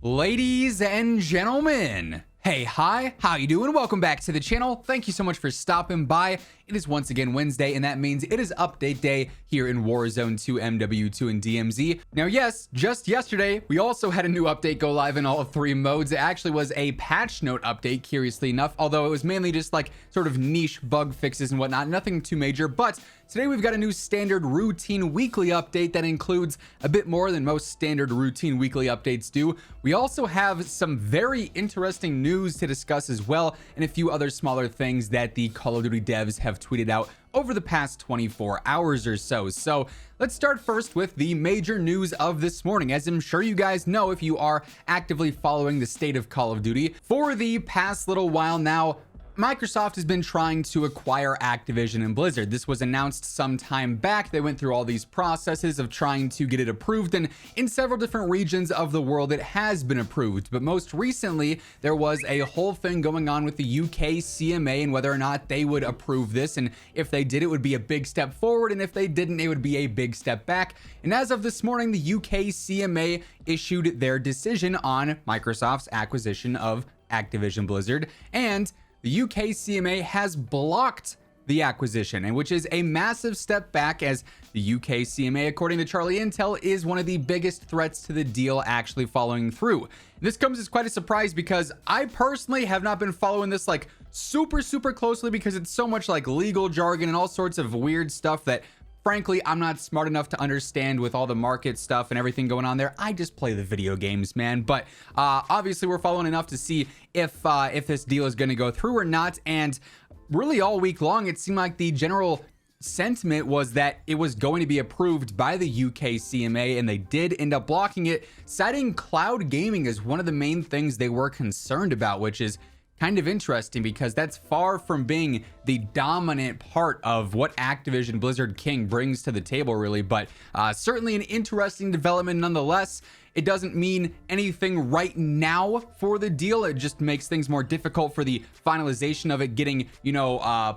Ladies and gentlemen, hey, hi, how you doing? Welcome back to the channel. Thank you so much for stopping by. It is once again Wednesday, and that means it is update day here in Warzone 2, MW2, and DMZ. Now, yes, just yesterday, we also had a new update go live in all three modes. It actually was a patch note update, curiously enough, although it was mainly just like sort of niche bug fixes and whatnot, nothing too major. But today we've got a new standard routine weekly update that includes a bit more than most standard routine weekly updates do. We also have some very interesting news to discuss as well, and a few other smaller things that the Call of Duty devs have tweeted out over the past 24 hours or so. So let's start first with the major news of this morning. As I'm sure you guys know, if you are actively following the state of Call of Duty, for the past little while now, Microsoft has been trying to acquire Activision and Blizzard. This was announced some time back. They went through all these processes of trying to get it approved, and in several different regions of the world it has been approved. But most recently, there was a whole thing going on with the UK CMA and whether or not they would approve this, and if they did, it would be a big step forward, and if they didn't, it would be a big step back. And as of this morning, the UK CMA issued their decision on Microsoft's acquisition of Activision Blizzard, and the UK CMA has blocked the acquisition, and which is a massive step back, as the UK CMA, according to Charlie Intel, is one of the biggest threats to the deal actually following through. This comes as quite a surprise because I personally have not been following this like super closely, because it's so much like legal jargon and all sorts of weird stuff that frankly I'm not smart enough to understand with all the market stuff and everything going on there. I just play the video games, man. But obviously we're following enough to see if this deal is going to go through or not. And really all week long it seemed like the general sentiment was that it was going to be approved by the UK CMA, and they did end up blocking it, citing cloud gaming as one of the main things they were concerned about, which is kind of interesting because that's far from being the dominant part of what Activision Blizzard King brings to the table, really. But certainly an interesting development nonetheless. It doesn't mean anything right now for the deal. It just makes things more difficult for the finalization of it getting,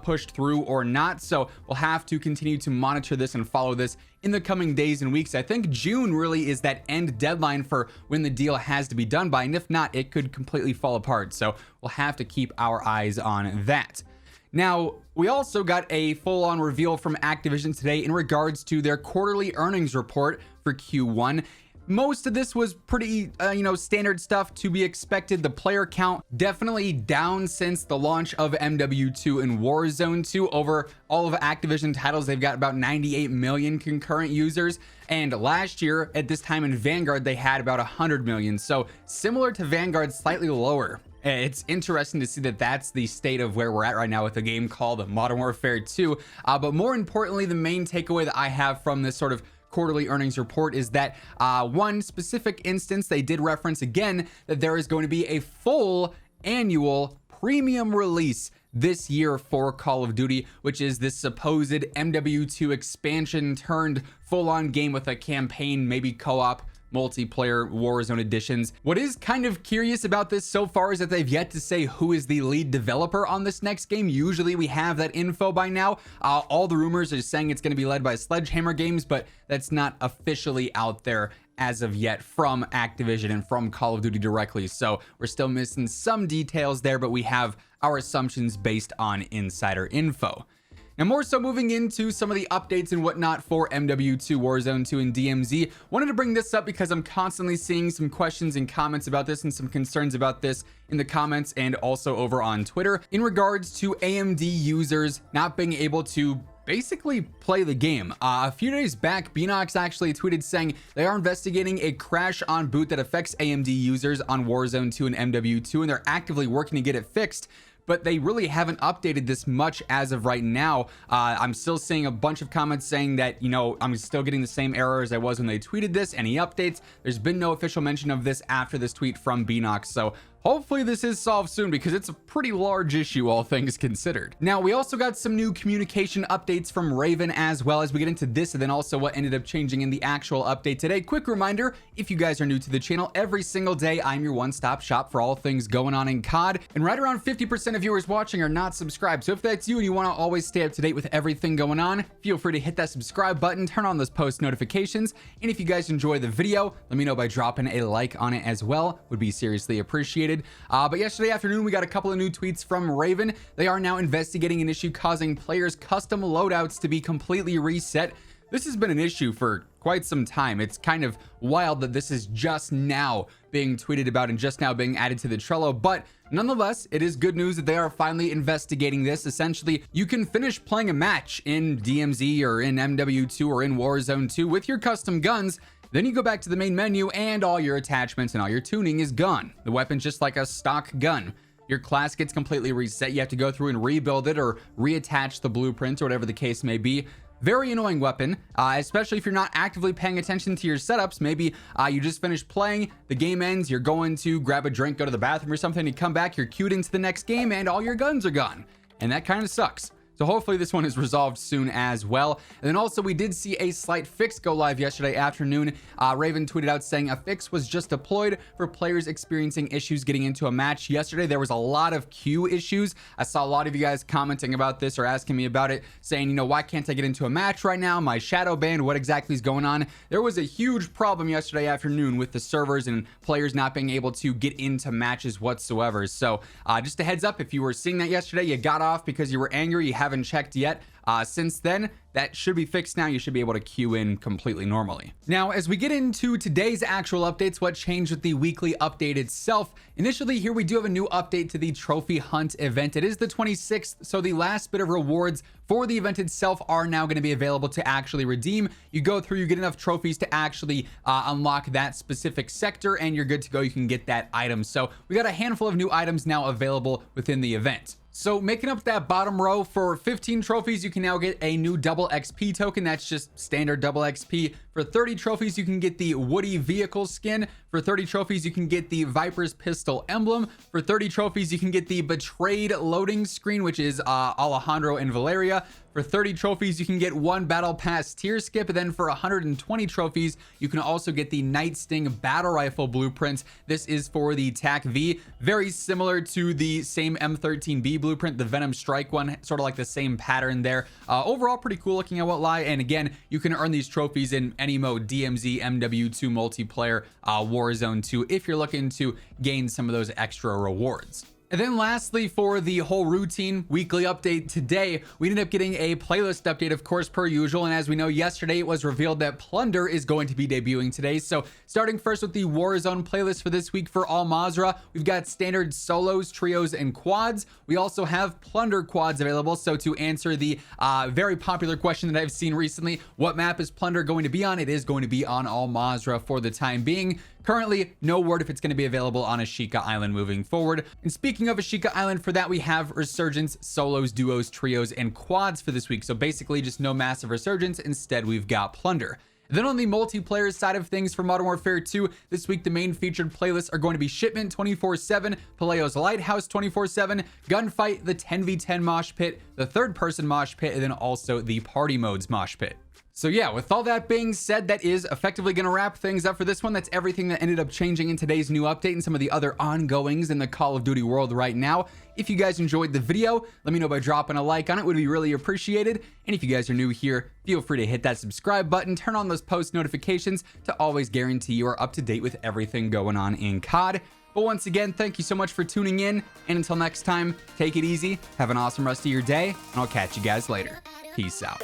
pushed through or not. So we'll have to continue to monitor this and follow this in the coming days and weeks. I think June really is that end deadline for when the deal has to be done by, and if not, it could completely fall apart. So we'll have to keep our eyes on that. Now, we also got a full-on reveal from Activision today in regards to their quarterly earnings report for Q1. Most of this was pretty, standard stuff to be expected. The player count definitely down since the launch of MW2 and Warzone 2. Over all of Activision titles, they've got about 98 million concurrent users. And last year, at this time in Vanguard, they had about 100 million. So similar to Vanguard, slightly lower. It's interesting to see that that's the state of where we're at right now with a game called Modern Warfare 2. But more importantly, the main takeaway that I have from this sort of quarterly earnings report is that one specific instance they did reference again, that there is going to be a full annual premium release this year for Call of Duty, which is this supposed MW2 expansion turned full-on game with a campaign, maybe co-op, multiplayer Warzone editions. What is kind of curious about this so far is that they've yet to say who is the lead developer on this next game. Usually we have that info by now. All the rumors are saying it's going to be led by Sledgehammer Games, but that's not officially out there as of yet from Activision and from Call of Duty directly. So we're still missing some details there, but we have our assumptions based on insider info. Now, more so moving into some of the updates and whatnot for MW2, Warzone 2, and DMZ. Wanted to bring this up because I'm constantly seeing some questions and comments about this and some concerns about this in the comments and also over on Twitter in regards to AMD users not being able to basically play the game. A few days back, Beanox actually tweeted saying they are investigating a crash on boot that affects AMD users on Warzone 2 and MW2, and they're actively working to get it fixed. But they really haven't updated this much as of right now. I'm still seeing a bunch of comments saying that, I'm still getting the same error as I was when they tweeted this. Any updates? There's been no official mention of this after this tweet from Beanox. So hopefully this is solved soon because it's a pretty large issue, all things considered. Now, we also got some new communication updates from Raven as well as we get into this, and then also what ended up changing in the actual update today. Quick reminder, if you guys are new to the channel, every single day I'm your one-stop shop for all things going on in COD, and right around 50% of viewers watching are not subscribed. So if that's you and you want to always stay up to date with everything going on, feel free to hit that subscribe button, turn on those post notifications, and if you guys enjoy the video, let me know by dropping a like on it as well. Would be seriously appreciated. But yesterday afternoon, we got a couple of new tweets from Raven. They are now investigating an issue causing players' custom loadouts to be completely reset. This has been an issue for quite some time. It's kind of wild that this is just now being tweeted about and just now being added to the Trello, but nonetheless, it is good news that they are finally investigating this. Essentially, you can finish playing a match in DMZ or in MW2 or in Warzone 2 with your custom guns. Then you go back to the main menu and all your attachments and all your tuning is gone. The weapon's just like a stock gun. Your class gets completely reset. You have to go through and rebuild it or reattach the blueprint or whatever the case may be. Very annoying weapon, especially if you're not actively paying attention to your setups. Maybe you just finished playing, the game ends, you're going to grab a drink, go to the bathroom or something, you come back, you're queued into the next game and all your guns are gone. And that kind of sucks. So hopefully this one is resolved soon as well. And then also we did see a slight fix go live yesterday afternoon. Raven tweeted out saying a fix was just deployed for players experiencing issues getting into a match. Yesterday there was a lot of queue issues. I saw a lot of you guys commenting about this or asking me about it, saying, you know, why can't I get into a match right now? My shadow banned, what exactly is going on? There was a huge problem yesterday afternoon with the servers and players not being able to get into matches whatsoever. So just a heads up, if you were seeing that yesterday, you got off because you were angry, you haven't checked yet. Since then, that should be fixed now. You should be able to queue in completely normally. Now, as we get into today's actual updates, what changed with the weekly update itself? Initially, here we do have a new update to the trophy hunt event. It is the 26th, so the last bit of rewards for the event itself are now going to be available to actually redeem. You go through, you get enough trophies to actually unlock that specific sector, and you're good to go. You can get that item. So we got a handful of new items now available within the event. So making up that bottom row, for 15 trophies, you can now get a new double XP token. That's just standard double XP. For 30 trophies, you can get the Woody vehicle skin. For 30 trophies, you can get the Viper's pistol emblem. For 30 trophies, you can get the Betrayed loading screen, which is Alejandro and Valeria. For 30 trophies, you can get one battle pass tier skip. And then for 120 trophies, you can also get the Night Sting battle rifle blueprint. This is for the TAC V, very similar to the same M13B blueprint, the Venom Strike one, sort of like the same pattern there. Overall, pretty cool looking, I won't lie. And again, you can earn these trophies in any mode, DMZ, MW2 multiplayer, Warzone 2, if you're looking to gain some of those extra rewards. And then lastly, for the whole routine weekly update today, we ended up getting a playlist update, of course, per usual. And as we know, yesterday it was revealed that Plunder is going to be debuting today. So starting first with the Warzone playlist for this week for Al Mazrah, we've got standard solos, trios, and quads. We also have Plunder quads available. So to answer the very popular question that I've seen recently, what map is Plunder going to be on? It is going to be on Al Mazrah for the time being. Currently, no word if it's going to be available on Ashika Island moving forward. And speaking of Ashika Island, for that we have Resurgence, solos, duos, trios, and quads for this week. So basically just no massive Resurgence. Instead, we've got Plunder. Then on the multiplayer side of things for Modern Warfare 2, this week the main featured playlists are going to be Shipment 24/7, Paleo's Lighthouse 24/7, Gunfight, the 10v10 mosh pit, the third person mosh pit, and then also the party modes mosh pit. So yeah, with all that being said, that is effectively going to wrap things up for this one. That's everything that ended up changing in today's new update and some of the other ongoings in the Call of Duty world right now. If you guys enjoyed the video, let me know by dropping a like on it. Would be really appreciated. And if you guys are new here, feel free to hit that subscribe button, turn on those post notifications to always guarantee you are up to date with everything going on in COD. But once again, thank you so much for tuning in. And until next time, take it easy, have an awesome rest of your day, and I'll catch you guys later. Peace out.